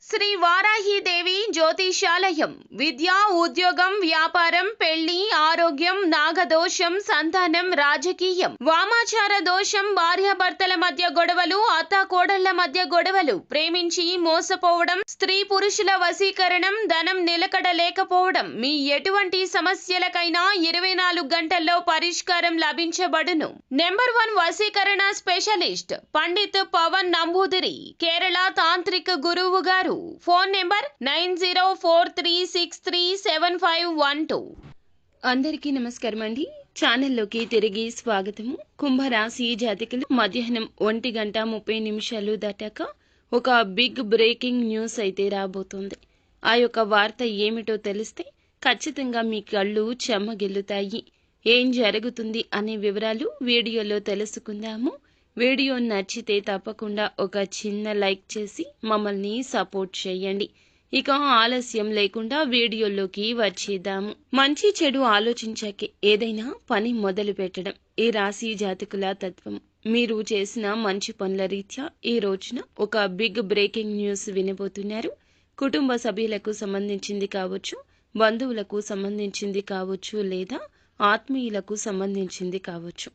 శ్రీ వారాహిదేవి జ్యోతిషాలయం విద్య, ఉద్యోగం, వ్యాపారం, పెళ్లి, ఆరోగ్యం, నాగదోషం, సంతానం, రాజకీయం, వామాచార దోషం, భార్యాభర్తల మధ్య గొడవలు, అత్తాకోడళ్ల మధ్య గొడవలు, ప్రేమించి మోసపోవడం, స్త్రీ పురుషుల వశీకరణం, ధనం నిలకడ లేకపోవడం, మీ ఎటువంటి సమస్యలకైనా 24 గంటల్లో పరిష్కారం లభించబడును. నెంబర్ 1 వశీకరణ స్పెషలిస్ట్ పండిత్ పవన్ నంబూదిరి, కేరళ తాంత్రిక గురువు గారు. Phone number 9043637512. అందరికీ నమస్కారం అండి. ఛానల్లోకి తిరిగి స్వాగతము. కుంభరాశి జాతకులు మధ్యాహ్నం 1:30 దాటాక ఒక బిగ్ బ్రేకింగ్ న్యూస్ అయితే రాబోతోంది. ఆ యొక్క వార్త ఏమిటో తెలిస్తే ఖచ్చితంగా మీ కళ్ళు చెమ్మగిల్లుతాయి. ఏం జరుగుతుంది అనే వివరాలు వీడియోలో తెలుసుకుందాము. వీడియో నచ్చితే తప్పకుండా ఒక చిన్న లైక్ చేసి మమ్మల్ని సపోర్ట్ చేయండి. ఇక ఆలస్యం లేకుండా వీడియోలోకి వచ్చేద్దాము. మంచి చెడు ఆలోచించాకే ఏదైనా పని మొదలు పెట్టడం ఈ రాశి జాతకుల తత్వం. మీరు చేసిన మంచి పనుల రీత్యా ఈ రోజున ఒక బిగ్ బ్రేకింగ్ న్యూస్ వినబోతున్నారు. కుటుంబ సభ్యులకు సంబంధించింది కావచ్చు, బంధువులకు సంబంధించింది కావచ్చు, లేదా ఆత్మీయులకు సంబంధించింది కావచ్చు.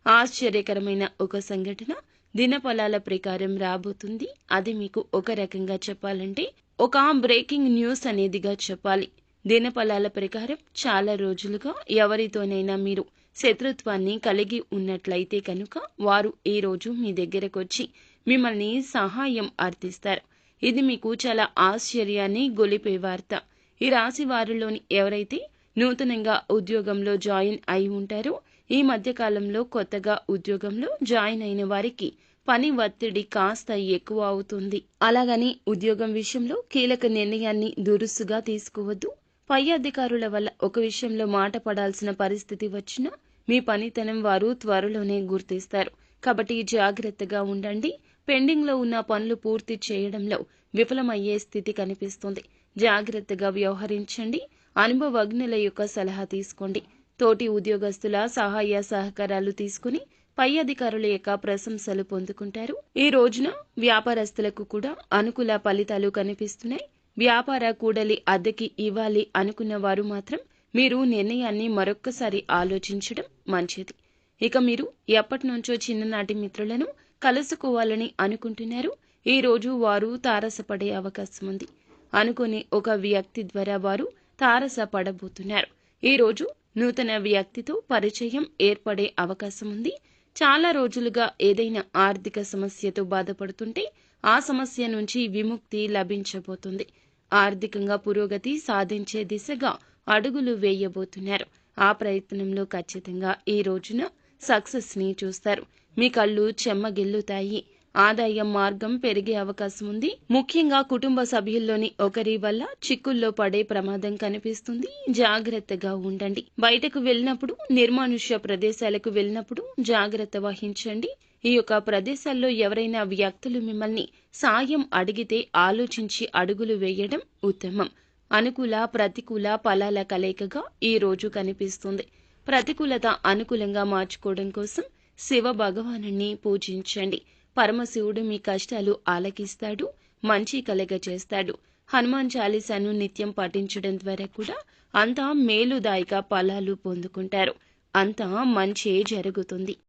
ఆశ్చర్యకరమైన ఒక సంఘటన దినఫలాల ప్రకారం రాబోతుంది. అది మీకు ఒక రకంగా చెప్పాలంటే ఒక బ్రేకింగ్ న్యూస్ అనేదిగా చెప్పాలి. దినఫలాల ప్రకారం చాలా రోజులుగా ఎవరితోనైనా మీరు శత్రుత్వాన్ని కలిగి ఉన్నట్లయితే కనుక వారు ఈ రోజు మీ దగ్గరకొచ్చి మిమ్మల్ని సహాయం అర్థిస్తారు. ఇది మీకు చాలా ఆశ్చర్యాన్ని గొలిపే వార్త. ఈ రాశి వారిలోని ఎవరైతే నూతనంగా ఉద్యోగంలో జాయిన్ అయి ఉంటారో, ఈ మధ్యకాలంలో కొత్తగా ఉద్యోగంలో జాయిన్ అయిన వారికి పని ఒత్తిడి కాస్త ఎక్కువ అవుతుంది. అలాగని ఉద్యోగం విషయంలో కీలక నిర్ణయాన్ని దురుసుగా తీసుకోవద్దు. పై అధికారుల వల్ల ఒక విషయంలో మాట పడాల్సిన పరిస్థితి వచ్చినా మీ పనితనం వారు త్వరలోనే గుర్తిస్తారు. కాబట్టి జాగ్రత్తగా ఉండండి. పెండింగ్ లో ఉన్న పనులు పూర్తి చేయడంలో విఫలమయ్యే స్థితి కనిపిస్తుంది. జాగ్రత్తగా వ్యవహరించండి. అనుభవజ్ఞుల యొక్క సలహా తీసుకోండి. తోటి ఉద్యోగస్తుల సహాయ సహకారాలు తీసుకుని పై అధికారుల యొక్క ప్రశంసలు పొందుకుంటారు. ఈ రోజున వ్యాపారస్తులకు కూడా అనుకూల ఫలితాలు కనిపిస్తున్నాయి. వ్యాపార కూడలి అద్దెకి ఇవ్వాలి అనుకున్న వారు మాత్రం మీరు నిర్ణయాన్ని మరొక్కసారి ఆలోచించడం మంచిది. ఇక మీరు ఎప్పటి నుంచో చిన్ననాటి మిత్రులను కలుసుకోవాలని అనుకుంటున్నారు. ఈ రోజు వారు తారసపడే అవకాశం ఉంది. అనుకుని ఒక వ్యక్తి ద్వారా వారు తారసపడబోతున్నారు. ఈ రోజు నూతన వ్యక్తితో పరిచయం ఏర్పడే అవకాశం ఉంది. చాలా రోజులుగా ఏదైనా ఆర్థిక సమస్యతో బాధపడుతుంటే ఆ సమస్య నుంచి విముక్తి లభించబోతుంది. ఆర్థికంగా పురోగతి సాధించే దిశగా అడుగులు వేయబోతున్నారు. ఆ ప్రయత్నంలో ఖచ్చితంగా ఈ రోజున సక్సెస్ ని చూస్తారు. మీ కళ్ళు చెమ్మగిల్లుతాయి. ఆదాయం మార్గం పెరిగే అవకాశం ఉంది. ముఖ్యంగా కుటుంబ సభ్యుల్లోని ఒకరి వల్ల చిక్కుల్లో పడే ప్రమాదం కనిపిస్తుంది. జాగ్రత్తగా ఉండండి. బయటకు వెళ్ళినప్పుడు, నిర్మానుష్య ప్రదేశాలకు వెళ్ళినప్పుడు జాగ్రత్త వహించండి. ఈ యొక్క ప్రదేశాల్లో ఎవరైనా వ్యక్తులు మిమ్మల్ని సాయం అడిగితే ఆలోచించి అడుగులు వేయడం ఉత్తమం. అనుకూల ప్రతికూల ఫలాల కలయికగా ఈ రోజు కనిపిస్తుంది. ప్రతికూలత అనుకూలంగా మార్చుకోవడం కోసం శివ భగవానుని పూజించండి. పరమశివుడు మీ కష్టాలు ఆలకిస్తాడు, మంచి కలగజేస్తాడు. హనుమాన్ చాలీసాను నిత్యం పఠించడం ద్వారా కూడా అంతా మేలుదాయక ఫలాలు పొందుకుంటారు. అంతా మంచే జరుగుతుంది.